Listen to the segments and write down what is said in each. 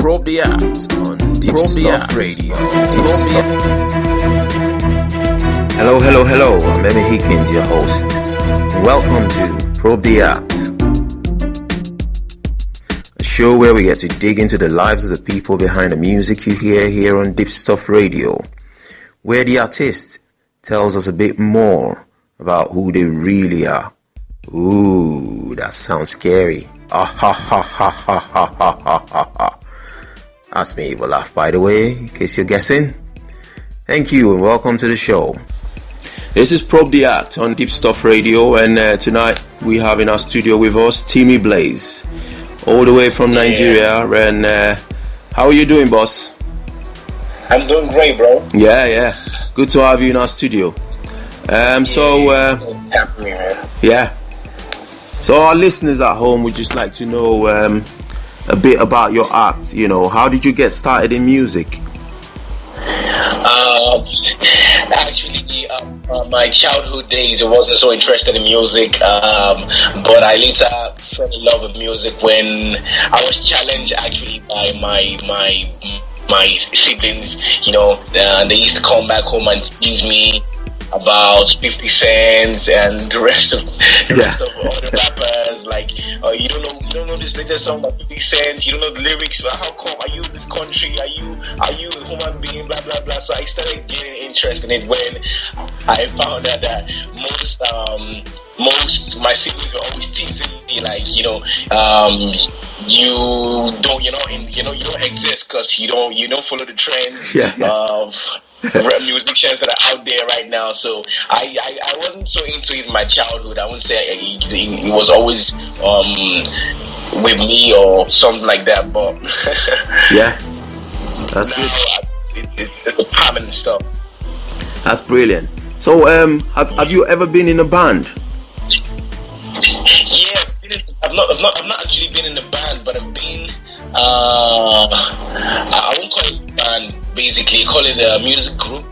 Probe the Act on Deepstuff Radio. Hello. I'm Emmy Hickins, your host. Welcome to Probe the Act, a show where we get to dig into the lives of the people behind the music you hear here on Deepstuff Radio, where the artist tells us a bit more about who they really are. Ooh, that sounds scary. That's my evil laugh, by the way, in case you're guessing. Thank you and welcome to the show. This is Probe the Act on Deepstuff Radio, and tonight we have in our studio with us Timi Blaze, all the way from Nigeria. And how are you doing, boss? I'm doing great, bro. Yeah. Good to have you in our studio. So our listeners at home would just like to know a bit about your act. You know, how did you get started in music? My childhood days, I wasn't so interested in music, but I later fell in love with music when I was challenged actually by my siblings. You know, they used to come back home and tease me about 50 Cent and the rest of all the rappers. Like, you don't know this latest song by 50 Cent. You don't know the lyrics. How come? Are you in this country? Are you a human being? Blah blah blah. So I started getting interested in it when I found out that most my siblings were always teasing me, like, you don't exist because you don't follow the trend of musicians that are out there right now. So I wasn't so into it in my childhood. I wouldn't say it was always with me or something like that, but that's now it's a permanent stuff. That's brilliant. So have you ever been in a band? Yeah, I've not actually been in a band, but I've been I won't call it a band, basically call it a music group,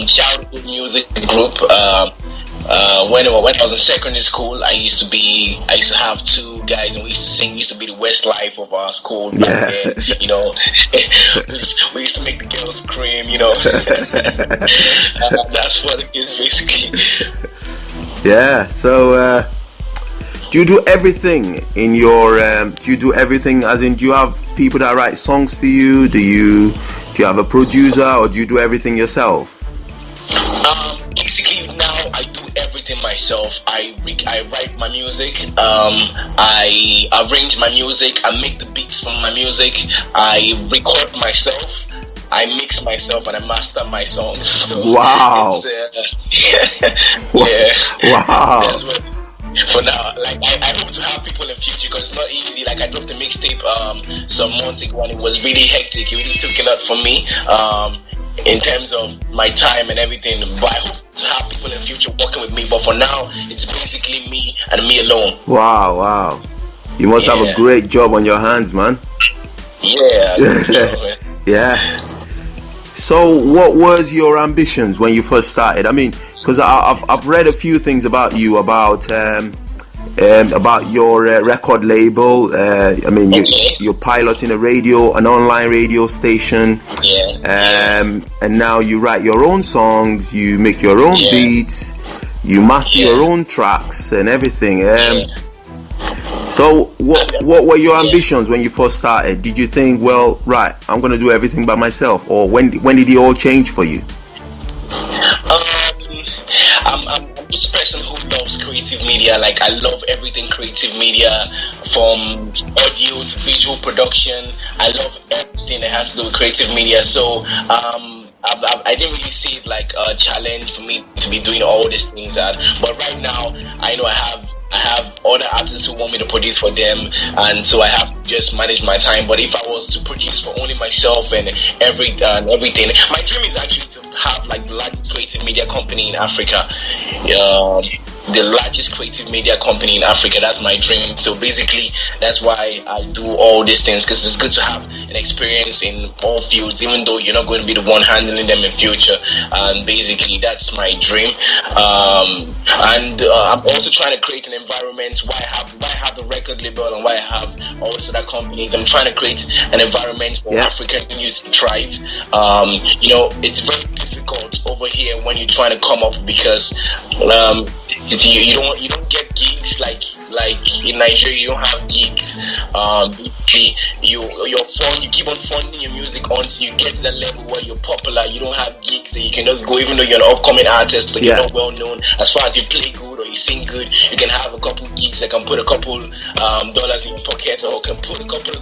childhood music group. When I was in secondary school, I used to have two guys, and we used to sing. We used to be the Westlife of our school back then, you know. We used to make the girls scream, you know. That's what it is, basically. Yeah. So, do you do everything in your? Do you do everything? As in, do you have people that write songs for you? Do you have a producer, or do you do everything yourself? Basically, now I do everything myself. I write my music. I arrange my music. I make the beats for my music. I record myself. I mix myself and I master my songs. So wow. Wow. That's what. For now, like I hope to have people in future, because it's not easy. Like I dropped a mixtape some months ago and it was really hectic. It really took a lot from me in terms of my time and everything. But I hope to have people in future working with me. But for now, it's basically me and me alone. Wow. You must have a great job on your hands, man. Yeah. Yeah. So, what was your ambitions when you first started? I mean, because I've read a few things about you, about your record label. I mean, you're piloting an online radio station. And now you write your own songs, you make your own beats, you master your own tracks and everything. So what were your ambitions when you first started? Did you think, well, right, I'm going to do everything by myself? Or when did it all change for you? I'm this person who loves creative media. Like, I love everything creative media, from audio to visual production. I love everything that has to do with creative media. So I didn't really see it like a challenge for me to be doing all these things. But right now, I know I have other artists who want me to produce for them, and so I have to just manage my time. But if I was to produce for only myself and everything, my dream is actually to have like the largest creative media company in Africa. The largest creative media company in Africa. That's my dream. So basically, that's why I do all these things, because it's good to have an experience in all fields, even though you're not going to be the one handling them in future. And basically, that's my dream. And I'm also trying to create an environment where I have I have the record label and why I have also that company. I'm trying to create an environment for African music to thrive. You know, it's very difficult over here when you're trying to come up because you don't get gigs like in Nigeria. You don't have gigs. You keep on funding your music until you get to that level where you're popular. You don't have gigs that you can just go, even though you're an upcoming artist, but you're not well known. As far as you play good or you sing good, you can have a couple gigs that can put a couple dollars in your pocket, or can put a couple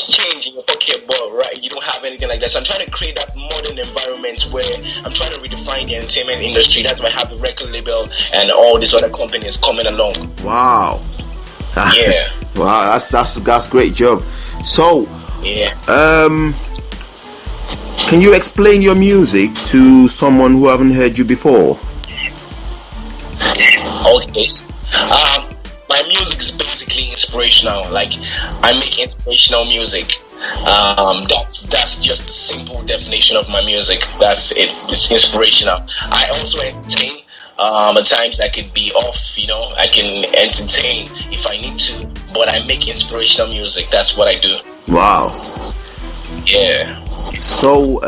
change in your pocket, but you don't have anything like that. So I'm trying to create that modern environment where I'm trying to redefine the entertainment industry. That's why I have the record label and all these other companies coming along. Wow. Yeah. Wow, that's great job. So can you explain your music to someone who haven't heard you before? Okay. My music is basically inspirational. Like, I make inspirational music. That's just a simple definition of my music. That's it. It's inspirational. I also entertain. At times I could be off, you know, I can entertain if I need to, but I make inspirational music. That's what I do. Wow. Yeah. So,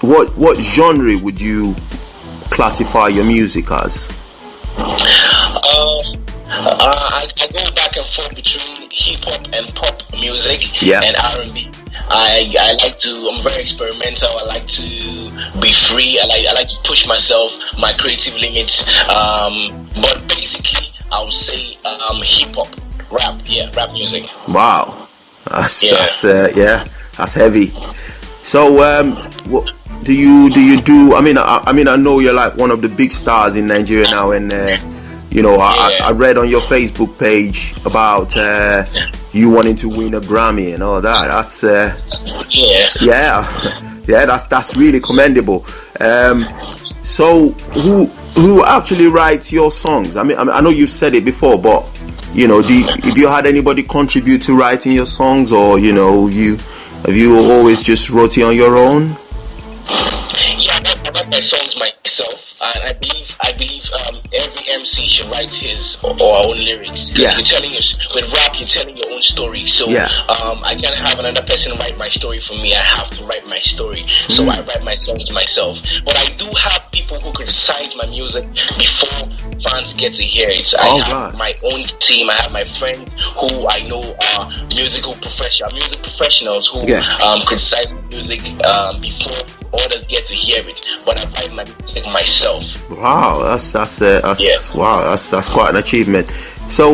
what genre would you classify your music as? I go back and forth between hip hop and pop music and R&B. I like to. I'm very experimental. I like to be free. I like to push myself, my creative limits. But basically, I would say hip hop, rap music. Wow, that's heavy. So, what do you do? I mean, I know you're like one of the big stars in Nigeria now, and you know, I read on your Facebook page about you wanting to win a Grammy and all that. That's that's really commendable. So who actually writes your songs? I mean, I know you've said it before, but you know, if you had anybody contribute to writing your songs, or you know, have you always just wrote it on your own? Yeah, I write my songs myself. And I believe every MC should write his or her own lyrics. Yeah. You're telling with rap, you're telling your own story. So I can't have another person write my story for me. I have to write my story. So I write my songs myself. But I do have people who criticize my music before fans get to hear it. I have my own team. I have my friends who I know are music professionals who criticize music before others get to hear it, but I write my music myself. Wow, that's quite an achievement. So,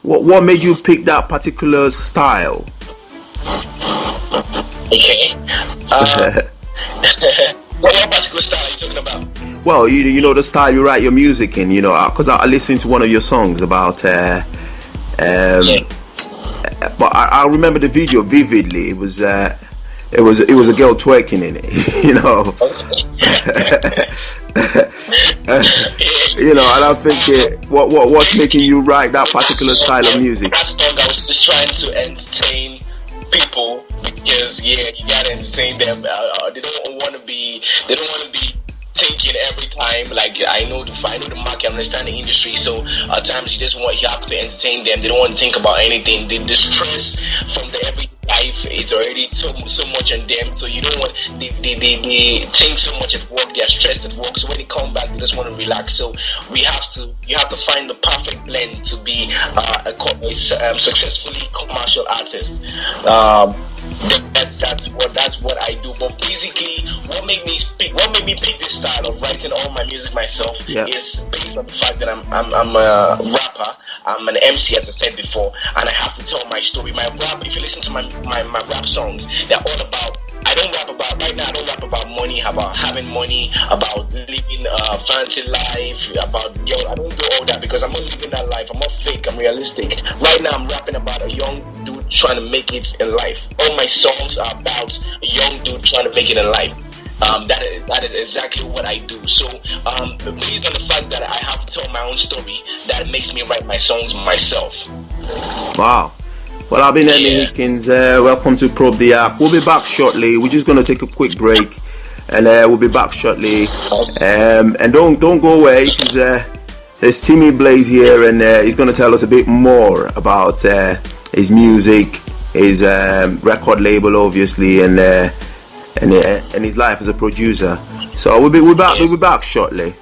what made you pick that particular style? Okay. What particular style are you talking about? Well, you know the style you write your music in. You know, because I listened to one of your songs about. But I remember the video vividly. It was a girl twerking in it, you know. You know, and I'm thinking, what's making you write that particular style of music? That song, I was just trying to entertain people because you gotta entertain them. They don't want to be thinking every time. Like I know the market, I understand the industry. So at times you have to entertain them. They don't want to think about anything. The stress from the everyday life is already so much on them, so you don't want they think so much at work, they are stressed at work, so when they come back they just want to relax. So you have to find the perfect blend to be a successfully commercial artist. That's what I do. But basically what made me pick this style of writing all my music myself is based on the fact that I'm a rapper. I'm an MC, as I said before, and I have to tell my story. My rap, if you listen to my rap songs, they're all about. I don't rap about money, about having money, about living a fancy life, about I don't do all that because I'm not living that life. I'm not fake. I'm realistic. Right now, I'm rapping about a young dude trying to make it in life. All my songs are about a young dude trying to make it in life. That is exactly what I do. So based on the fact that I have to tell my own story, that makes me write my songs myself. Wow. Well, I've been Eddie Hickins. Welcome to Probe the App. We'll be back shortly. We're just going to take a quick break, and we'll be back shortly. And don't go away because There's Timi Blaze here, and he's going to tell us a bit more about his music, his record label, obviously, and his life as a producer. So we'll be back shortly.